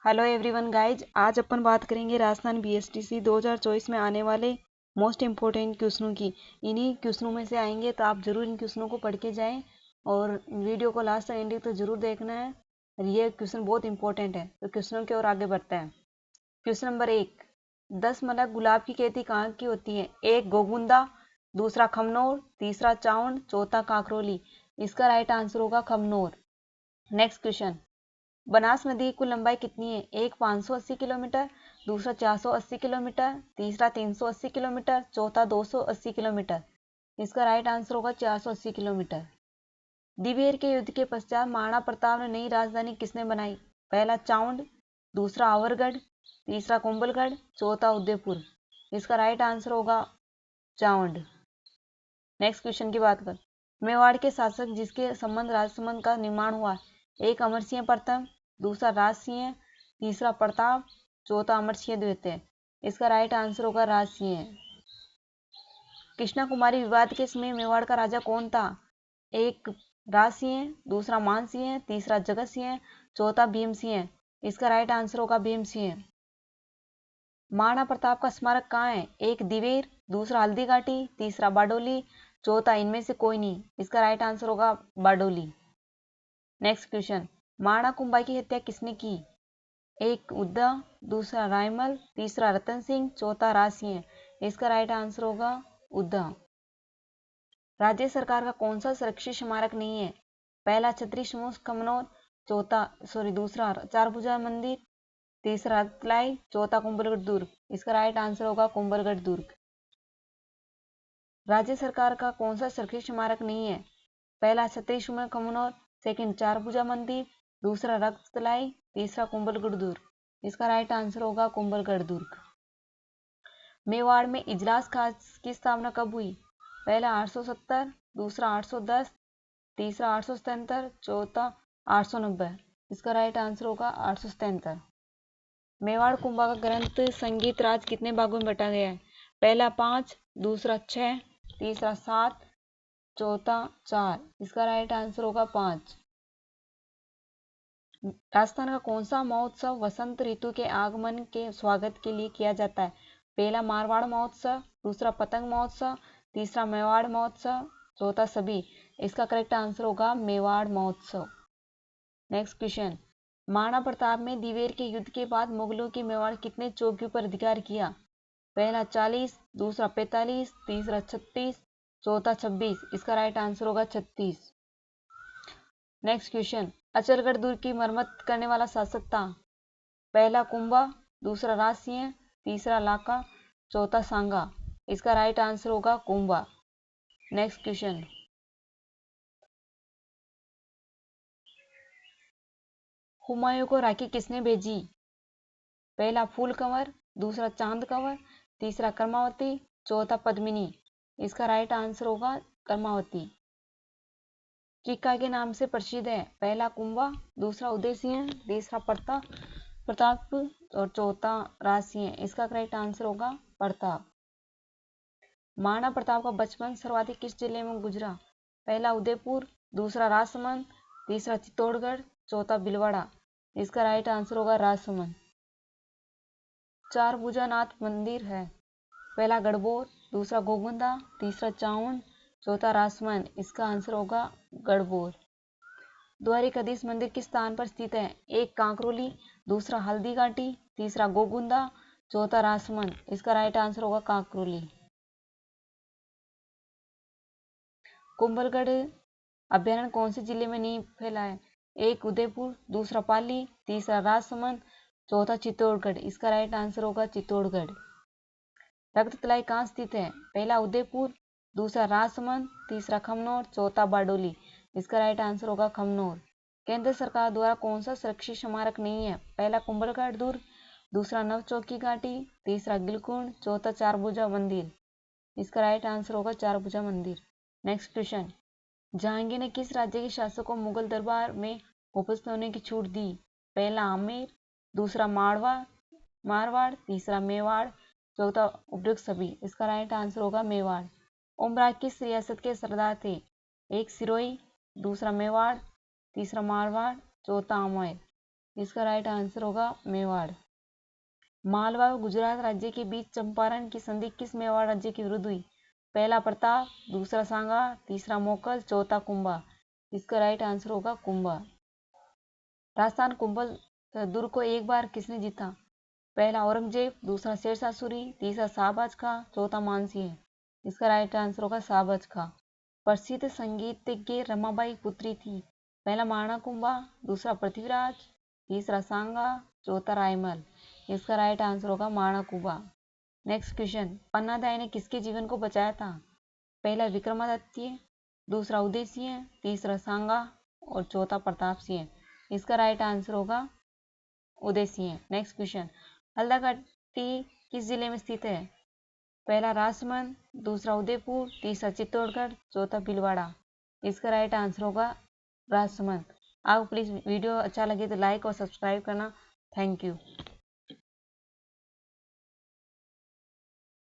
Hello everyone guys, आज अपन बात करेंगे राजस्थान बीएसटीसी 2024 में आने वाले मोस्ट इम्पोर्टेंट क्वेश्चनों की। इन्हीं क्वेश्चनों में से आएंगे तो आप जरूर इन क्वेश्चनों को पढ़ के जाएं और वीडियो को लास्ट तक एंड तक जरूर देखना है। ये क्वेश्चन बहुत इंपॉर्टेंट है, तो क्वेश्चनों की ओर आगे बढ़ते हैं। क्वेश्चन नंबर 1, 10 मलक गुलाब की खेती कहाँ की होती है? एक गोगुंदा, दूसरा खमनोर, तीसरा चावंड, चौथा काकरोली। इसका राइट आंसर होगा खमनोर। नेक्स्ट क्वेश्चन, बनास नदी की कुल लंबाई कितनी है? एक 580 किलोमीटर, दूसरा 480 किलोमीटर, तीसरा 380 किलोमीटर, चौथा 280 किलोमीटर। इसका राइट आंसर होगा 480 किलोमीटर। दिवेर के युद्ध के पश्चात महाराणा प्रताप ने नई राजधानी किसने बनाई? पहला चावंड, दूसरा आवरगढ़, तीसरा कुंभलगढ़, चौथा उदयपुर। इसका राइट आंसर होगा चावंड। नेक्स्ट क्वेश्चन की बात कर, मेवाड़ के शासक जिसके संबंध राजसमंद का निर्माण हुआ? एक अमर सिंह प्रथम, दूसरा राज सिंह, तीसरा प्रताप, चौथा अमर सिंह द्वितीय। इसका राइट आंसर होगा राज सिंह। कृष्णा कुमारी विवाद के समय मेवाड़ का राजा कौन था? एक राज सिंह, दूसरा मान सिंह, तीसरा जगत सिंह, चौथा भीम सिंह। इसका राइट आंसर होगा भीम सिंह। महाराणा प्रताप का स्मारक कहाँ है? एक दिवेर, दूसरा हल्दी घाटी, तीसरा बारडोली, चौथा इनमें से कोई नहीं। इसका राइट आंसर होगा बारडोली। नेक्स्ट क्वेश्चन, महाराणा कुंभा की हत्या किसने की? एक उद्धव, दूसरा रायमल, तीसरा रतन सिंह, चौथा राज सिंह। इसका राइट आंसर होगा उद्धव। राज्य सरकार का कौन सा सुरक्षित स्मारक नहीं है? पहला छत्री समूह खमनोर, दूसरा चारभुजा मंदिर, तीसरा रतलाई, चौथा कुंभलगढ़ दुर्ग। इसका राइट आंसर होगा कुंभलगढ़ दुर्ग। राज्य सरकार का कौन सा सुरक्षित स्मारक नहीं है? पहला छत्री समूह खमनोर, सेकंड चारभुजा मंदिर, दूसरा रतलाई, तीसरा कुंभलगढ़ दुर्ग। इसका राइट आंसर होगा कुंभलगढ़ दुर्ग। मेवाड़ में इजलास खास की स्थापना कब हुई? पहला 870, दूसरा 810, तीसरा 877, चौथा 890। इसका राइट आंसर होगा 877। मेवाड़ कुंभा का ग्रंथ संगीत राज कितने भागों में बांटा गया है? पहला 5, दूसरा 6, तीसरा 7, चौथा 4। इसका राइट आंसर होगा 5। राजस्थान का कौन सा महोत्सव वसंत ऋतु के आगमन के स्वागत के लिए किया जाता है? पहला मारवाड़ महोत्सव, दूसरा पतंग महोत्सव, तीसरा मेवाड़ महोत्सव, चौथा सभी। इसका करेक्ट आंसर होगा मेवाड़ महोत्सव। नेक्स्ट क्वेश्चन, महाराणा प्रताप में दिवेर के युद्ध के बाद मुगलों की मेवाड़ कितने चौकियों पर अधिकार किया? पहला 40, दूसरा 45, तीसरा 36, चौथा 26। इसका राइट आंसर होगा 36। नेक्स्ट क्वेश्चन, अचलगढ़ दुर्ग की मरम्मत करने वाला शासक था? पहला कुंभा, दूसरा राज सिंह, तीसरा लाका, चौथा सांगा। इसका राइट आंसर होगा कुंभा। नेक्स्ट क्वेश्चन, हुमायूं को राखी किसने भेजी? पहला फूल कंवर, दूसरा चांद कंवर, तीसरा कर्मावती, चौथा पद्मिनी। इसका राइट आंसर होगा कर्मावती। चिक्का के नाम से प्रसिद्ध है? पहला कुंभा, दूसरा उदय सिंह, तीसरा प्रताप और चौथा राज सिंह। इसका करेक्ट आंसर होगा प्रताप। महाराणा प्रताप का बचपन सर्वाधिक किस जिले में गुजरा? पहला उदयपुर, दूसरा राजसमंद, तीसरा चित्तौड़गढ़, चौथा भीलवाड़ा। इसका राइट आंसर होगा राजसमंद। चार भुजानाथ मंदिर है? पहला गढ़बोर, दूसरा गोगुंदा, तीसरा चावंड, चौथा राजसमंद। इसका आंसर होगा गढ़बोर। द्वारिकाधीश मंदिर किस स्थान पर स्थित है? एक कांकरोली, दूसरा हल्दी घाटी, तीसरा गोगुंदा, चौथा राजसमंद। इसका राइट आंसर होगा कांकरोली। कुंभलगढ़ अभ्यारण्य कौन से जिले में नहीं फैला है? एक उदयपुर, दूसरा पाली, तीसरा राजसमंद, चौथा चित्तौड़गढ़। इसका राइट आंसर होगा चित्तौड़गढ़। रक्ततलाई कहाँ स्थित है? पहला उदयपुर, दूसरा राजसमंद, तीसरा खमनोर, चौथा बारडोली। इसका राइट आंसर होगा खमनोर। केंद्र सरकार द्वारा कौन सा सुरक्षित स्मारक नहीं है? पहला कुंभलगढ़ दुर्ग, दूसरा नवचौकी घाटी, तीसरा गिलकुंड, चौथा चारभुजा मंदिर। इसका राइट आंसर होगा चारभुजा मंदिर। नेक्स्ट क्वेश्चन, जहांगीर ने किस राज्य के शासक को मुगल दरबार में उपस्थित होने की छूट दी? पहला आमेर, दूसरा मारवाड़, तीसरा मेवाड़, चौथा उपरोक्त सभी। इसका राइट आंसर होगा मेवाड़। ओमराज किस रियासत के सरदार थे? एक सिरोही, दूसरा मेवाड़, तीसरा मारवाड़, चौथा आमेर। इसका राइट आंसर होगा मेवाड़। मालवा व गुजरात राज्य के बीच चंपारण की संधि किस मेवाड़ राज्य के विरुद्ध हुई? पहला प्रताप, दूसरा सांगा, तीसरा मोकल, चौथा कुंभा। इसका राइट आंसर होगा कुंभा। राजस्थान कुंभल दुर्ग को एक बार किसने जीता? पहला औरंगजेब, दूसरा शेरशाह सूरी, तीसरा शाहबाज खां, चौथा मानसिंह। इसका राइट आंसर होगा शाहबाज खां। प्रसिद्ध संगीतज्ञ रमाबाई पुत्री थी? पहला महाराणा कुंभा, दूसरा पृथ्वीराज, तीसरा सांगा, चौथा रायमल। इसका राइट आंसर होगा महाराणा कुंभा। नेक्स्ट क्वेश्चन, पन्नादाय ने किसके जीवन को बचाया था? पहला विक्रमादित्य, दूसरा उदय सिंह, तीसरा सांगा और चौथा प्रताप सिंह। इसका राइट आंसर होगा उदय सिंह। नेक्स्ट क्वेश्चन, हल्दा घाटी किस जिले में स्थित है? पहला राजसमंद, दूसरा उदयपुर, तीसरा चित्तौड़गढ़, चौथा भीलवाड़ा। इसका राइट आंसर होगा राजसमंद। आपको प्लीज वीडियो अच्छा लगे तो लाइक और सब्सक्राइब करना। Thank you.